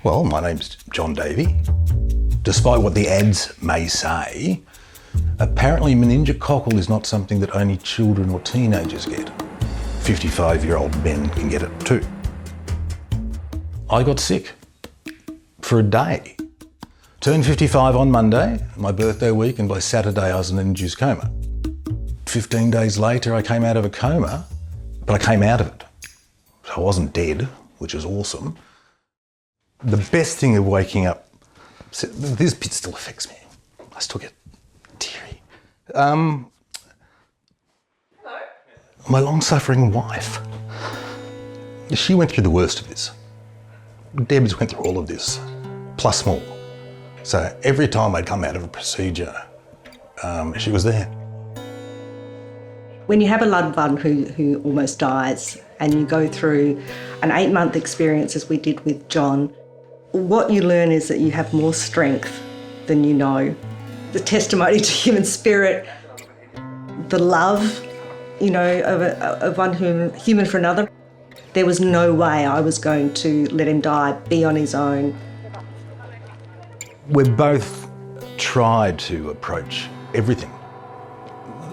Well, my name's John Davey. Despite what the ads may say, apparently meningococcal is not something that only children or teenagers get. 55-year-old men can get it too. I got sick for a day. Turned 55 on Monday, my birthday week, and by Saturday I was in an induced coma. 15 days later I came out of a coma, but I came out of it. So I wasn't dead, which is awesome. The best thing of waking up, this bit still affects me. I still get teary. My long-suffering wife, she went through the worst of this. Deb's went through all of this, plus more. So every time I'd come out of a procedure, she was there. When you have a loved one who almost dies and you go through an 8-month experience, as we did with John, what you learn is that you have more strength than you know. The testimony to human spirit, the love, of one human for another. There was no way I was going to let him die, be on his own. We've both tried to approach everything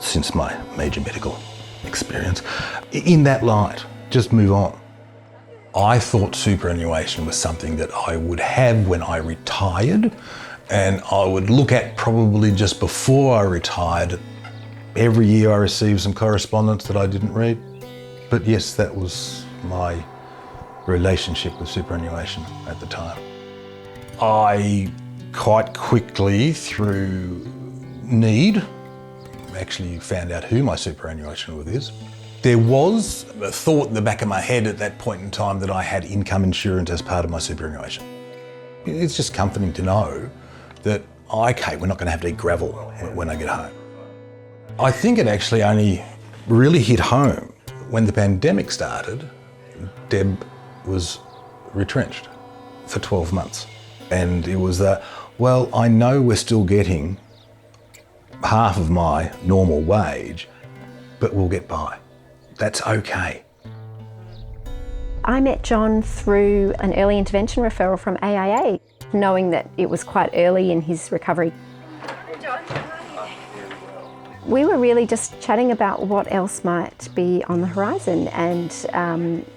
since my major medical experience in that light, just move on. I thought superannuation was something that I would have when I retired, and I would look at probably just before I retired. Every year I received some correspondence that I didn't read. But yes, that was my relationship with superannuation at the time. I quite quickly, through need, actually found out who my superannuation with is. There was a thought in the back of my head at that point in time that I had income insurance as part of my superannuation. It's just comforting to know that, okay, we're not going to have to eat gravel when I get home. I think it actually only really hit home when the pandemic started. Deb was retrenched for 12 months. And it was that, well, I know we're still getting half of my normal wage, but we'll get by. That's okay. I met John through an early intervention referral from AIA, knowing that it was quite early in his recovery. We were really just chatting about what else might be on the horizon, and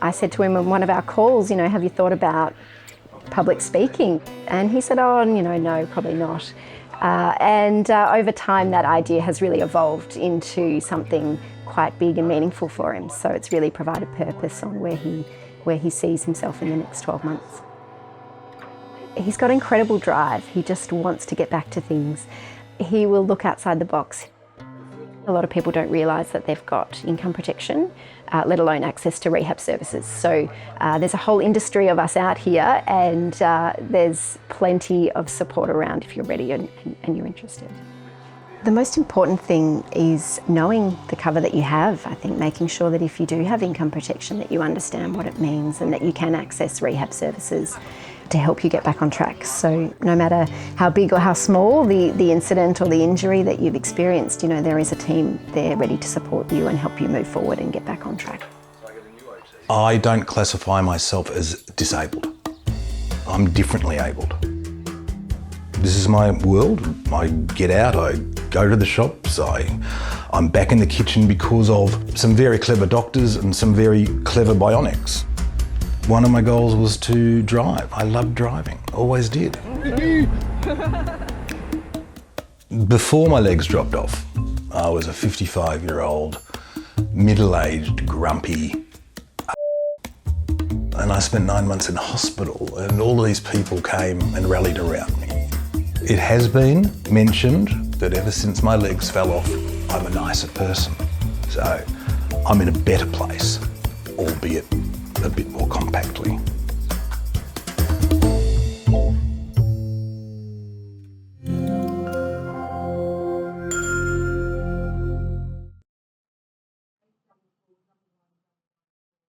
I said to him on one of our calls, have you thought about public speaking? And he said, no, probably not. And over time that idea has really evolved into something quite big and meaningful for him. So it's really provided purpose on where he sees himself in the next 12 months. He's got incredible drive. He just wants to get back to things. He will look outside the box. A lot of people don't realise that they've got income protection, let alone access to rehab services. So there's a whole industry of us out here, and there's plenty of support around if you're ready and you're interested. The most important thing is knowing the cover that you have. I think making sure that if you do have income protection, that you understand what it means and that you can access rehab services to help you get back on track. So no matter how big or how small the incident or the injury that you've experienced, there is a team there ready to support you and help you move forward and get back on track. I don't classify myself as disabled. I'm differently abled. This is my world. I get out, I go to the shops, I'm back in the kitchen because of some very clever doctors and some very clever bionics. One of my goals was to drive. I loved driving, always did. Before my legs dropped off, I was a 55-year-old, middle-aged, grumpy, and I spent 9 months in hospital, and all of these people came and rallied around me. It has been mentioned that ever since my legs fell off, I'm a nicer person. So I'm in a better place, albeit a bit more compactly.